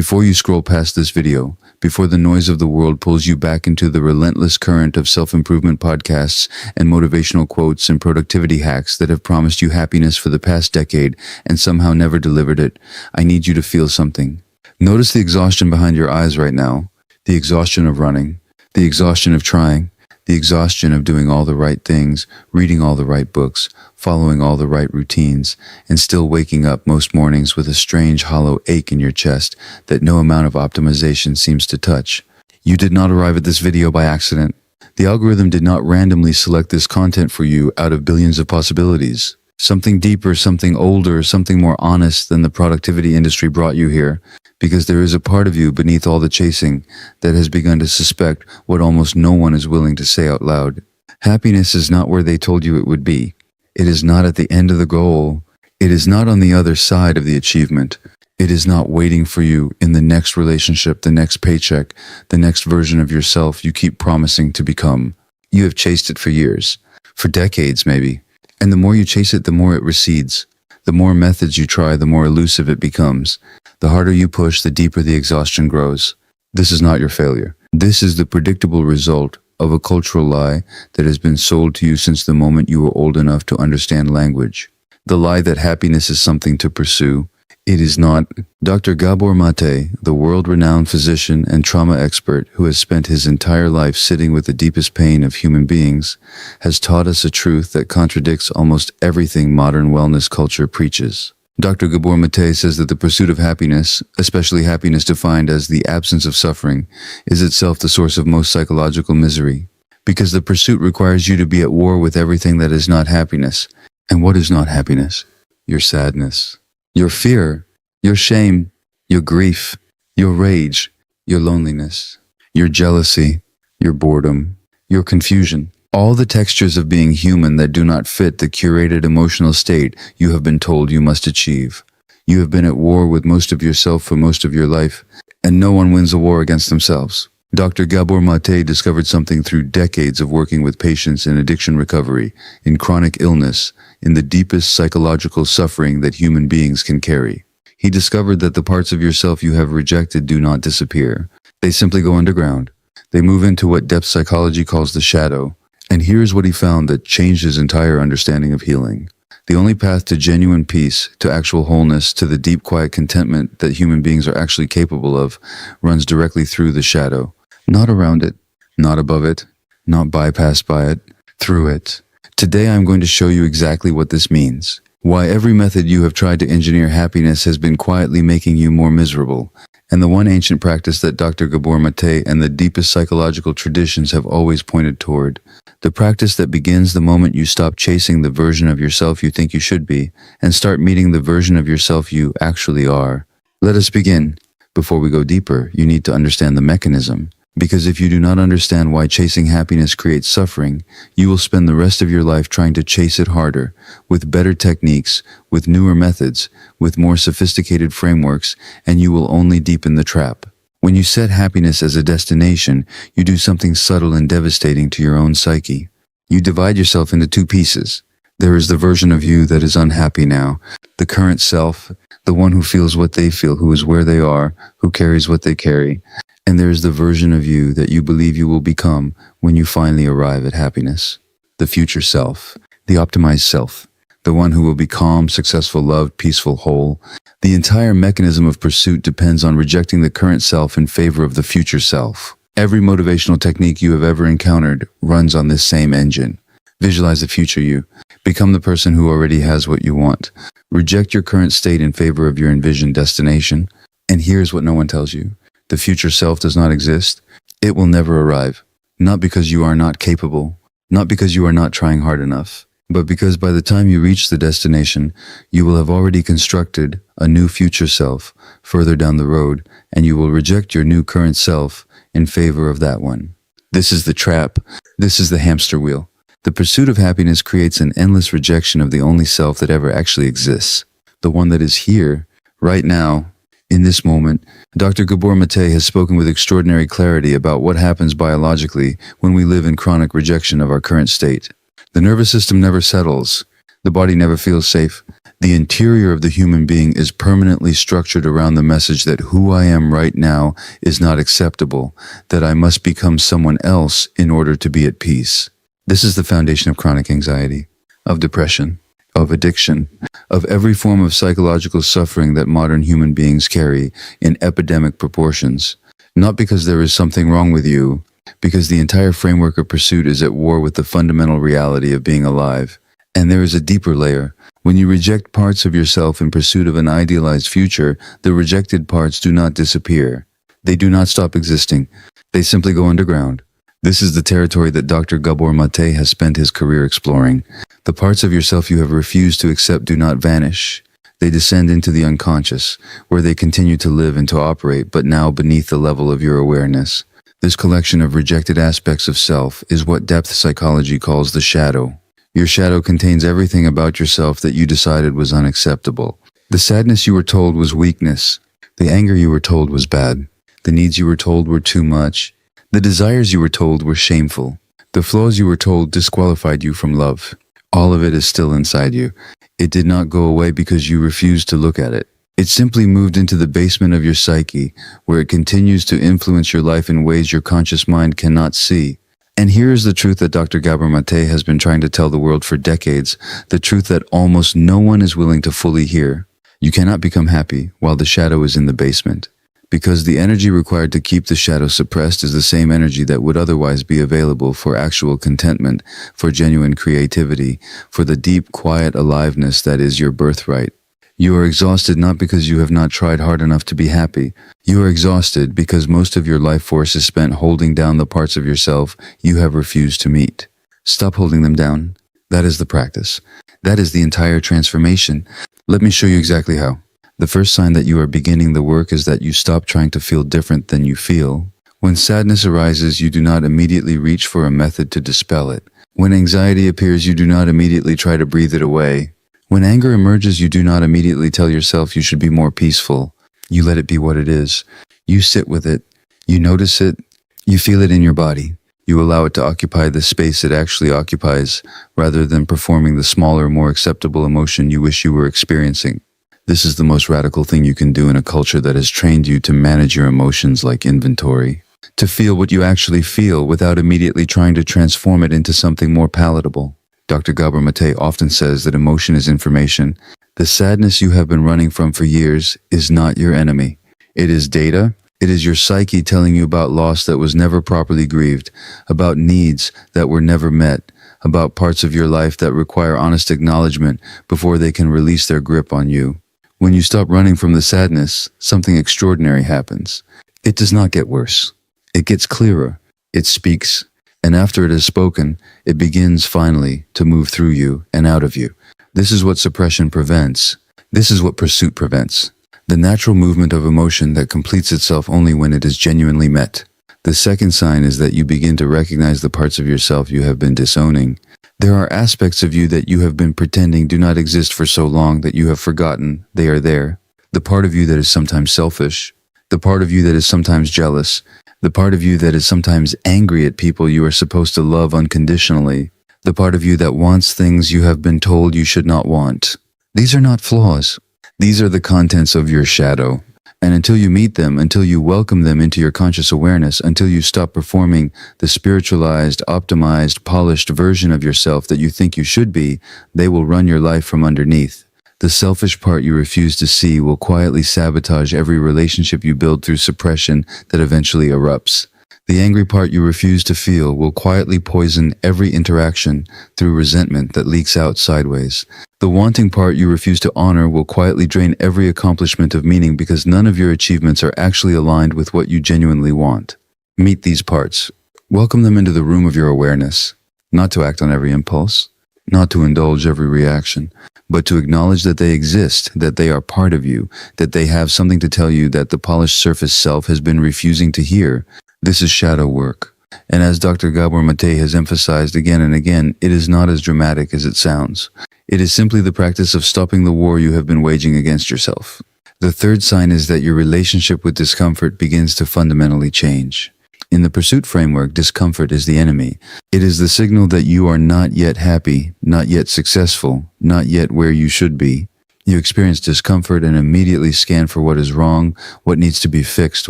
Before you scroll past this video, before the noise of the world pulls you back into the relentless current of self-improvement podcasts and motivational quotes and productivity hacks that have promised you happiness for the past decade and somehow never delivered it, I need you to feel something. Notice the exhaustion behind your eyes right now, the exhaustion of running, the exhaustion of trying, the exhaustion of doing all the right things, reading all the right books, following all the right routines, and still waking up most mornings with a strange hollow ache in your chest that no amount of optimization seems to touch. You did not arrive at this video by accident. The algorithm did not randomly select this content for you out of billions of possibilities. Something deeper, something older, something more honest than the productivity industry brought you here, because there is a part of you beneath all the chasing that has begun to suspect what almost no one is willing to say out loud. Happiness is not where they told you it would be. It is not at the end of the goal. It is not on the other side of the achievement. It is not waiting for you in the next relationship, the next paycheck, the next version of yourself you keep promising to become. You have chased it for years, for decades maybe. And the more you chase it, the more it recedes. The more methods you try, the more elusive it becomes. The harder you push, the deeper the exhaustion grows. This is not your failure. This is the predictable result of a cultural lie that has been sold to you since the moment you were old enough to understand language. The lie that happiness is something to pursue. It is not. Dr. Gabor Mate, the world-renowned physician and trauma expert who has spent his entire life sitting with the deepest pain of human beings, has taught us a truth that contradicts almost everything modern wellness culture preaches. Dr. Gabor Mate says that the pursuit of happiness, especially happiness defined as the absence of suffering, is itself the source of most psychological misery, because the pursuit requires you to be at war with everything that is not happiness. And what is not happiness? Your sadness, your fear, your shame, your grief, your rage, your loneliness, your jealousy, your boredom, your confusion. All the textures of being human that do not fit the curated emotional state you have been told you must achieve. You have been at war with most of yourself for most of your life, and no one wins a war against themselves. Dr. Gabor Mate discovered something through decades of working with patients in addiction recovery, in chronic illness, in the deepest psychological suffering that human beings can carry. He discovered that the parts of yourself you have rejected do not disappear. They simply go underground. They move into what depth psychology calls the shadow. And here's what he found that changed his entire understanding of healing. The only path to genuine peace, to actual wholeness, to the deep quiet contentment that human beings are actually capable of, runs directly through the shadow. Not around it, not above it, not bypassed by it, through it. Today I'm going to show you exactly what this means. Why every method you have tried to engineer happiness has been quietly making you more miserable. And the one ancient practice that Dr. Gabor Mate and the deepest psychological traditions have always pointed toward. The practice that begins the moment you stop chasing the version of yourself you think you should be and start meeting the version of yourself you actually are. Let us begin. Before we go deeper, you need to understand the mechanism. Because if you do not understand why chasing happiness creates suffering, you will spend the rest of your life trying to chase it harder, with better techniques, with newer methods, with more sophisticated frameworks, and you will only deepen the trap. When you set happiness as a destination, you do something subtle and devastating to your own psyche. You divide yourself into two pieces. There is the version of you that is unhappy now, the current self, the one who feels what they feel, who is where they are, who carries what they carry. And there is the version of you that you believe you will become when you finally arrive at happiness. The future self, the optimized self, the one who will be calm, successful, loved, peaceful, whole. The entire mechanism of pursuit depends on rejecting the current self in favor of the future self. Every motivational technique you have ever encountered runs on this same engine. Visualize the future you. Become the person who already has what you want. Reject your current state in favor of your envisioned destination. And here's what no one tells you. The future self does not exist. It will never arrive. Not because you are not capable, not because you are not trying hard enough, but because by the time you reach the destination, you will have already constructed a new future self further down the road, and you will reject your new current self in favor of that one. This is the trap. This is the hamster wheel. The pursuit of happiness creates an endless rejection of the only self that ever actually exists, the one that is here, right now, in this moment. Dr. Gabor Mate has spoken with extraordinary clarity about what happens biologically when we live in chronic rejection of our current state. The nervous system never settles. The body never feels safe. The interior of the human being is permanently structured around the message that who I am right now is not acceptable, that I must become someone else in order to be at peace. This is the foundation of chronic anxiety, of depression, of addiction, of every form of psychological suffering that modern human beings carry in epidemic proportions. Not because there is something wrong with you, because the entire framework of pursuit is at war with the fundamental reality of being alive. And there is a deeper layer. When you reject parts of yourself in pursuit of an idealized future, the rejected parts do not disappear. They do not stop existing. They simply go underground. This is the territory that Dr. Gabor has spent his career exploring. The parts of yourself you have refused to accept do not vanish. They descend into the unconscious, where they continue to live and to operate, but now beneath the level of your awareness. This collection of rejected aspects of self is what depth psychology calls the shadow. Your shadow contains everything about yourself that you decided was unacceptable. The sadness you were told was weakness. The anger you were told was bad. The needs you were told were too much. The desires you were told were shameful. The flaws you were told disqualified you from love. All of it is still inside you. It did not go away because you refused to look at it. It simply moved into the basement of your psyche, where it continues to influence your life in ways your conscious mind cannot see. And here is the truth that Dr. Gabor has been trying to tell the world for decades, the truth that almost no one is willing to fully hear. You cannot become happy while the shadow is in the basement, because the energy required to keep the shadow suppressed is the same energy that would otherwise be available for actual contentment, for genuine creativity, for the deep, quiet aliveness that is your birthright. You are exhausted not because you have not tried hard enough to be happy. You are exhausted because most of your life force is spent holding down the parts of yourself you have refused to meet. Stop holding them down. That is the practice. That is the entire transformation. Let me show you exactly how. The first sign that you are beginning the work is that you stop trying to feel different than you feel. When sadness arises, you do not immediately reach for a method to dispel it. When anxiety appears, you do not immediately try to breathe it away. When anger emerges, you do not immediately tell yourself you should be more peaceful. You let it be what it is. You sit with it. You notice it. You feel it in your body. You allow it to occupy the space it actually occupies, rather than performing the smaller, more acceptable emotion you wish you were experiencing. This is the most radical thing you can do in a culture that has trained you to manage your emotions like inventory. To feel what you actually feel without immediately trying to transform it into something more palatable. Dr. Gabor often says that emotion is information. The sadness you have been running from for years is not your enemy. It is data. It is your psyche telling you about loss that was never properly grieved, about needs that were never met, about parts of your life that require honest acknowledgement before they can release their grip on you. When you stop running from the sadness, something extraordinary happens. It does not get worse. It gets clearer. It speaks. And after it has spoken, it begins finally to move through you and out of you. This is what suppression prevents. This is what pursuit prevents. The natural movement of emotion that completes itself only when it is genuinely met. The second sign is that you begin to recognize the parts of yourself you have been disowning. There are aspects of you that you have been pretending do not exist for so long that you have forgotten they are there. The part of you that is sometimes selfish. The part of you that is sometimes jealous. The part of you that is sometimes angry at people you are supposed to love unconditionally. The part of you that wants things you have been told you should not want. These are not flaws. These are the contents of your shadow. And until you meet them, until you welcome them into your conscious awareness, until you stop performing the spiritualized, optimized, polished version of yourself that you think you should be, they will run your life from underneath. The selfish part you refuse to see will quietly sabotage every relationship you build through suppression that eventually erupts. The angry part you refuse to feel will quietly poison every interaction through resentment that leaks out sideways. The wanting part you refuse to honor will quietly drain every accomplishment of meaning because none of your achievements are actually aligned with what you genuinely want. Meet these parts. Welcome them into the room of your awareness, not to act on every impulse, not to indulge every reaction, but to acknowledge that they exist, that they are part of you, that they have something to tell you that the polished surface self has been refusing to hear. This is shadow work. And as Dr. Gabor has emphasized again and again, it is not as dramatic as it sounds. It is simply the practice of stopping the war you have been waging against yourself. The third sign is that your relationship with discomfort begins to fundamentally change. In the pursuit framework, discomfort is the enemy. It is the signal that you are not yet happy, not yet successful, not yet where you should be. You experience discomfort and immediately scan for what is wrong, what needs to be fixed,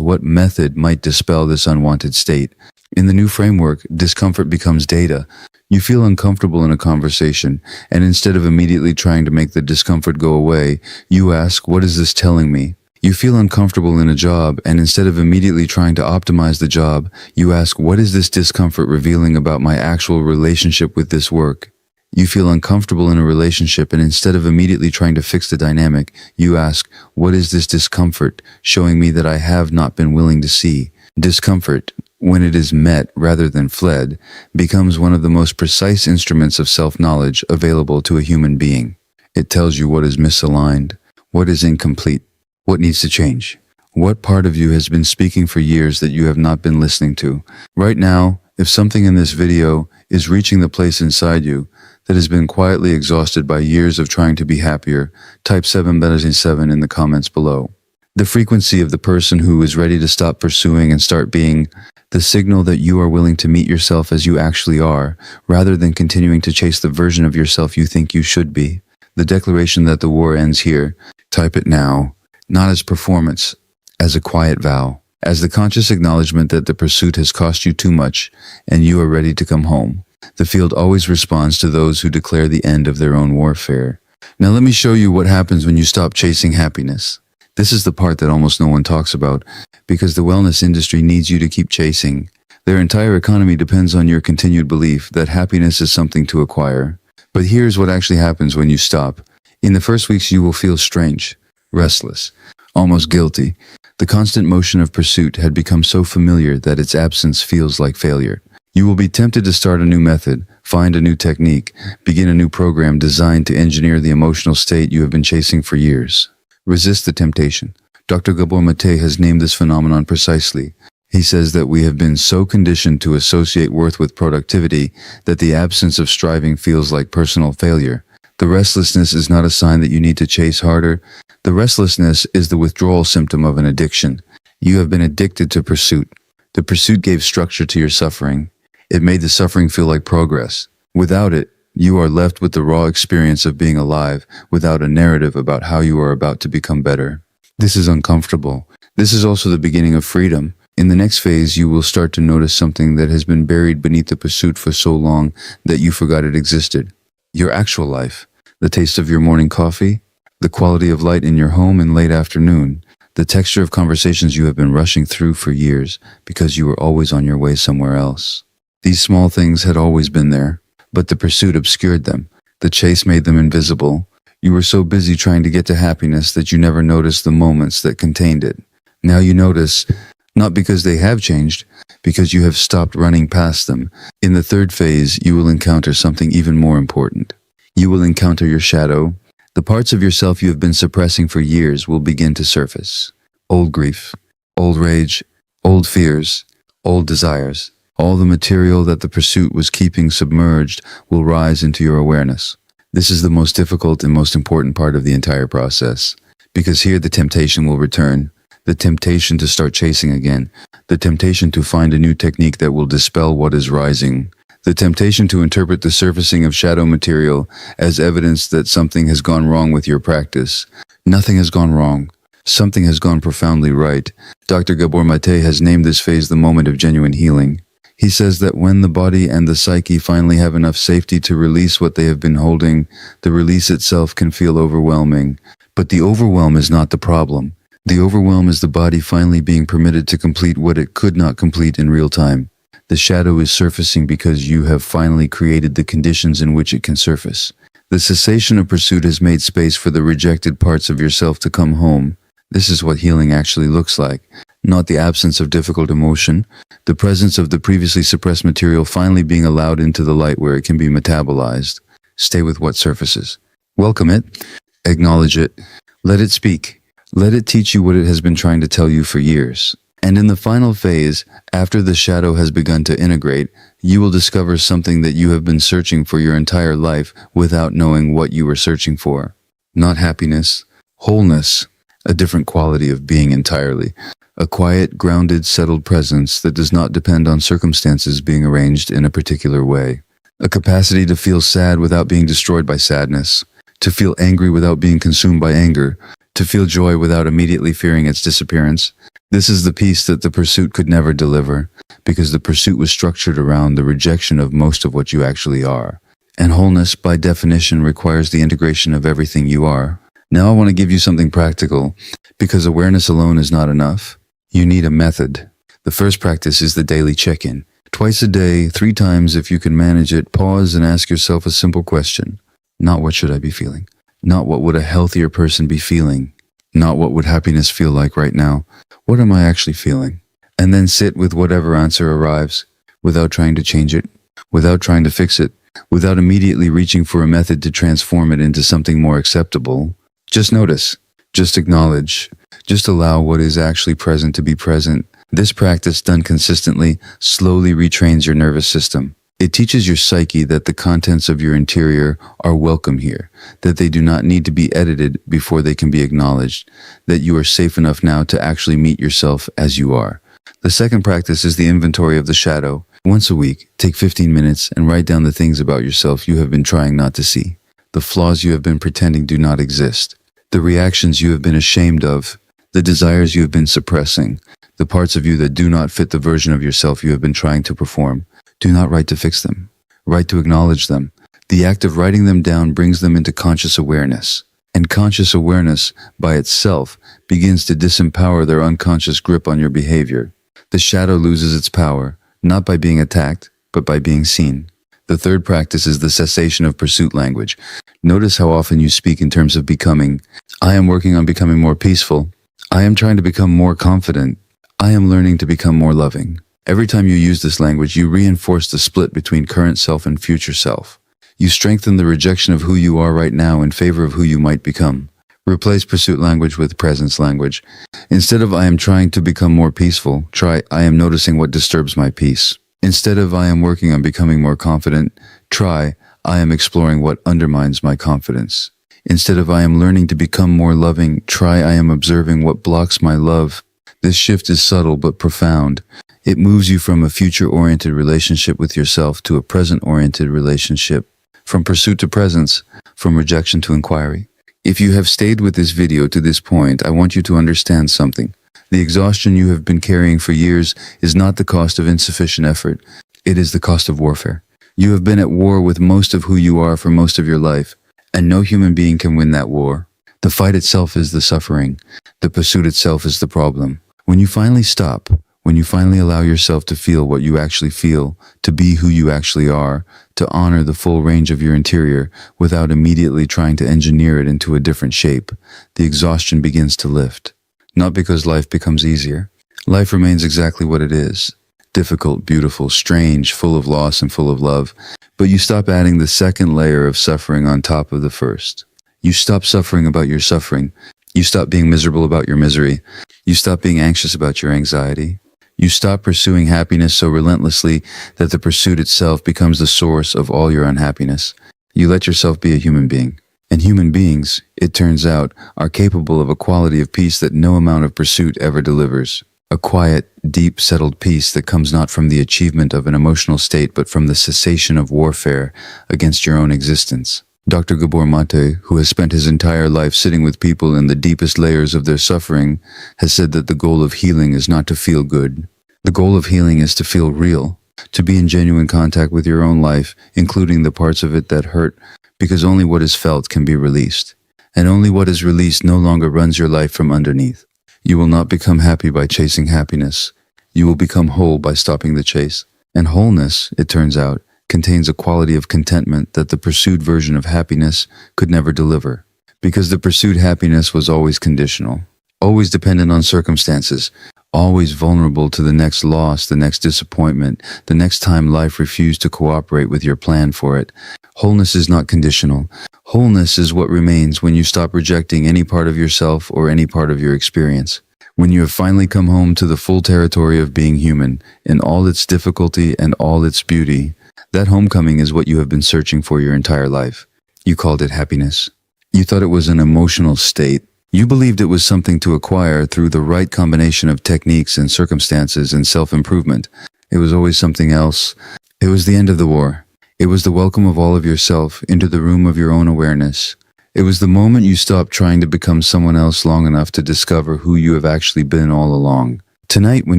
what method might dispel this unwanted state. In the new framework, discomfort becomes data. You feel uncomfortable in a conversation, and instead of immediately trying to make the discomfort go away, you ask, what is this telling me? You feel uncomfortable in a job, and instead of immediately trying to optimize the job, you ask, what is this discomfort revealing about my actual relationship with this work? You feel uncomfortable in a relationship, and instead of immediately trying to fix the dynamic, you ask, what is this discomfort showing me that I have not been willing to see? Discomfort, when it is met rather than fled, becomes one of the most precise instruments of self-knowledge available to a human being. It tells you what is misaligned, what is incomplete, what needs to change, what part of you has been speaking for years that you have not been listening to. Right now, if something in this video is reaching the place inside you that has been quietly exhausted by years of trying to be happier, type 7 in the comments below. The frequency of the person who is ready to stop pursuing and start being, the signal that you are willing to meet yourself as you actually are, rather than continuing to chase the version of yourself you think you should be. The declaration that the war ends here, type it now, not as performance, as a quiet vow, as the conscious acknowledgement that the pursuit has cost you too much and you are ready to come home. The field always responds to those who declare the end of their own warfare. Now let me show you what happens when you stop chasing happiness. This is the part that almost no one talks about, because the wellness industry needs you to keep chasing. Their entire economy depends on your continued belief that happiness is something to acquire. But here's what actually happens when you stop. In the first weeks you will feel strange, restless, almost guilty. The constant motion of pursuit had become so familiar that its absence feels like failure. You will be tempted to start a new method, find a new technique, begin a new program designed to engineer the emotional state you have been chasing for years. Resist the temptation. Dr. Gabor has named this phenomenon precisely. He says that we have been so conditioned to associate worth with productivity that the absence of striving feels like personal failure. The restlessness is not a sign that you need to chase harder. The restlessness is the withdrawal symptom of an addiction. You have been addicted to pursuit. The pursuit gave structure to your suffering. It made the suffering feel like progress. Without it, you are left with the raw experience of being alive, without a narrative about how you are about to become better. This is uncomfortable. This is also the beginning of freedom. In the next phase, you will start to notice something that has been buried beneath the pursuit for so long that you forgot it existed. Your actual life. The taste of your morning coffee. The quality of light in your home in late afternoon. The texture of conversations you have been rushing through for years because you were always on your way somewhere else. These small things had always been there, but the pursuit obscured them. The chase made them invisible. You were so busy trying to get to happiness that you never noticed the moments that contained it. Now you notice, not because they have changed, because you have stopped running past them. In the third phase, you will encounter something even more important. You will encounter your shadow. The parts of yourself you have been suppressing for years will begin to surface. Old grief, old rage, old fears, old desires. All the material that the pursuit was keeping submerged will rise into your awareness. This is the most difficult and most important part of the entire process, because here the temptation will return, the temptation to start chasing again, the temptation to find a new technique that will dispel what is rising, the temptation to interpret the surfacing of shadow material as evidence that something has gone wrong with your practice. Nothing has gone wrong. Something has gone profoundly right. Dr. Gabor has named this phase the moment of genuine healing. He says that when the body and the psyche finally have enough safety to release what they have been holding, the release itself can feel overwhelming. But the overwhelm is not the problem. The overwhelm is the body finally being permitted to complete what it could not complete in real time. The shadow is surfacing because you have finally created the conditions in which it can surface. The cessation of pursuit has made space for the rejected parts of yourself to come home. This is what healing actually looks like. Not the absence of difficult emotion, the presence of the previously suppressed material finally being allowed into the light where it can be metabolized. Stay with what surfaces. Welcome it. Acknowledge it. Let it speak. Let it teach you what it has been trying to tell you for years. And in the final phase, after the shadow has begun to integrate, you will discover something that you have been searching for your entire life without knowing what you were searching for. Not happiness, wholeness. a different quality of being entirely. A quiet, grounded, settled presence that does not depend on circumstances being arranged in a particular way. A capacity to feel sad without being destroyed by sadness. To feel angry without being consumed by anger. To feel joy without immediately fearing its disappearance. This is the peace that the pursuit could never deliver, because the pursuit was structured around the rejection of most of what you actually are. And wholeness, by definition, requires the integration of everything you are. Now I want to give you something practical, because awareness alone is not enough. You need a method. The first practice is the daily check-in. Twice a day, 3 times if you can manage it, pause and ask yourself a simple question. Not what should I be feeling? Not what would a healthier person be feeling? Not what would happiness feel like right now? What am I actually feeling? And then sit with whatever answer arrives, without trying to change it, without trying to fix it, without immediately reaching for a method to transform it into something more acceptable. Just notice, just acknowledge, just allow what is actually present to be present. This practice, done consistently, slowly retrains your nervous system. It teaches your psyche that the contents of your interior are welcome here, that they do not need to be edited before they can be acknowledged, that you are safe enough now to actually meet yourself as you are. The second practice is the inventory of the shadow. Once a week, take 15 minutes and write down the things about yourself you have been trying not to see. The flaws you have been pretending do not exist. The reactions you have been ashamed of. The desires you have been suppressing. The parts of you that do not fit the version of yourself you have been trying to perform. Do not write to fix them. Write to acknowledge them. The act of writing them down brings them into conscious awareness. And conscious awareness, by itself, begins to disempower their unconscious grip on your behavior. The shadow loses its power, not by being attacked, but by being seen. The third practice is the cessation of pursuit language. Notice how often you speak in terms of becoming. I am working on becoming more peaceful. I am trying to become more confident. I am learning to become more loving. Every time you use this language, you reinforce the split between current self and future self. You strengthen the rejection of who you are right now in favor of who you might become. Replace pursuit language with presence language. Instead of I am trying to become more peaceful, try I am noticing what disturbs my peace. Instead of I am working on becoming more confident, try I am exploring what undermines my confidence. Instead of I am learning to become more loving, try I am observing what blocks my love. This shift is subtle but profound. It moves you from a future-oriented relationship with yourself to a present-oriented relationship, from pursuit to presence, from rejection to inquiry. If you have stayed with this video to this point, I want you to understand something. The exhaustion you have been carrying for years is not the cost of insufficient effort. It is the cost of warfare. You have been at war with most of who you are for most of your life, and no human being can win that war. The fight itself is the suffering. The pursuit itself is the problem. When you finally stop, when you finally allow yourself to feel what you actually feel, to be who you actually are, to honor the full range of your interior without immediately trying to engineer it into a different shape, the exhaustion begins to lift. Not because life becomes easier. Life remains exactly what it is. Difficult, beautiful, strange, full of loss and full of love. But you stop adding the second layer of suffering on top of the first. You stop suffering about your suffering. You stop being miserable about your misery. You stop being anxious about your anxiety. You stop pursuing happiness so relentlessly that the pursuit itself becomes the source of all your unhappiness. You let yourself be a human being. And human beings, it turns out, are capable of a quality of peace that no amount of pursuit ever delivers. A quiet, deep, settled peace that comes not from the achievement of an emotional state but from the cessation of warfare against your own existence. Dr. Gabor, who has spent his entire life sitting with people in the deepest layers of their suffering, has said that the goal of healing is not to feel good. The goal of healing is to feel real, to be in genuine contact with your own life, including the parts of it that hurt, because only what is felt can be released. And only what is released no longer runs your life from underneath. You will not become happy by chasing happiness. You will become whole by stopping the chase. And wholeness, it turns out, contains a quality of contentment that the pursued version of happiness could never deliver. Because the pursued happiness was always conditional, always dependent on circumstances, always vulnerable to the next loss, the next disappointment, the next time life refused to cooperate with your plan for it. Wholeness is not conditional. Wholeness is what remains when you stop rejecting any part of yourself or any part of your experience. When you have finally come home to the full territory of being human, in all its difficulty and all its beauty, that homecoming is what you have been searching for your entire life. You called it happiness. You thought it was an emotional state, You believed it was something to acquire through the right combination of techniques and circumstances and self-improvement. It was always something else. It was the end of the war. It was the welcome of all of yourself into the room of your own awareness. It was the moment you stopped trying to become someone else long enough to discover who you have actually been all along. Tonight, when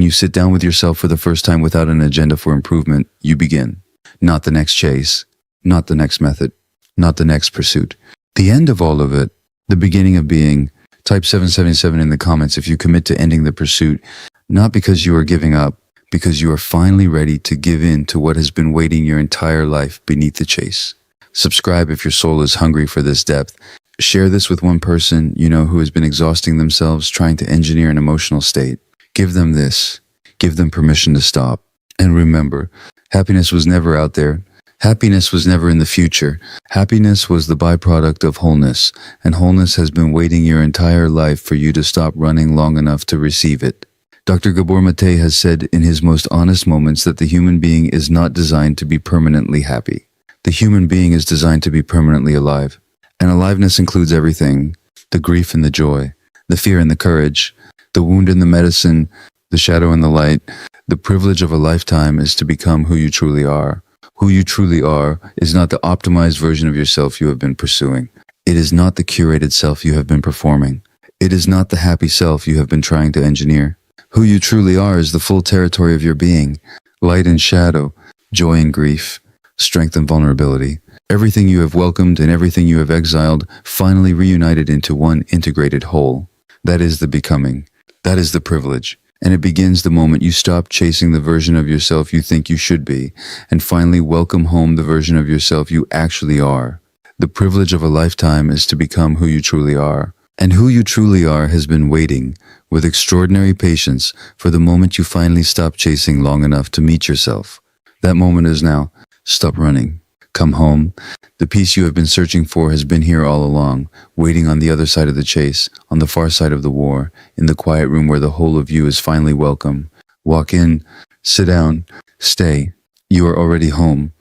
you sit down with yourself for the first time without an agenda for improvement, you begin. Not the next chase, not the next method, not the next pursuit. The end of all of it, the beginning of being. Type 777 in the comments if you commit to ending the pursuit, not because you are giving up, because you are finally ready to give in to what has been waiting your entire life beneath the chase. Subscribe if your soul is hungry for this depth. Share this with one person you know who has been exhausting themselves trying to engineer an emotional state. Give them this. Give them permission to stop. And remember, happiness was never out there. Happiness was never in the future. Happiness was the byproduct of wholeness, and wholeness has been waiting your entire life for you to stop running long enough to receive it. Dr. Gabor has said in his most honest moments that the human being is not designed to be permanently happy. The human being is designed to be permanently alive. And aliveness includes everything: the grief and the joy, the fear and the courage, the wound and the medicine, the shadow and the light. The privilege of a lifetime is to become who you truly are. Who you truly are is not the optimized version of yourself you have been pursuing. It is not the curated self you have been performing. It is not the happy self you have been trying to engineer. Who you truly are is the full territory of your being. Light and shadow, joy and grief, strength and vulnerability. Everything you have welcomed and everything you have exiled finally reunited into one integrated whole. That is the becoming. That is the privilege. And it begins the moment you stop chasing the version of yourself you think you should be, and finally welcome home the version of yourself you actually are. The privilege of a lifetime is to become who you truly are. And who you truly are has been waiting, with extraordinary patience, for the moment you finally stop chasing long enough to meet yourself. That moment is now. Stop running. Come home. The peace you have been searching for has been here all along, waiting on the other side of the chase, on the far side of the war, in the quiet room where the whole of you is finally welcome. Walk in, sit down, stay. You are already home.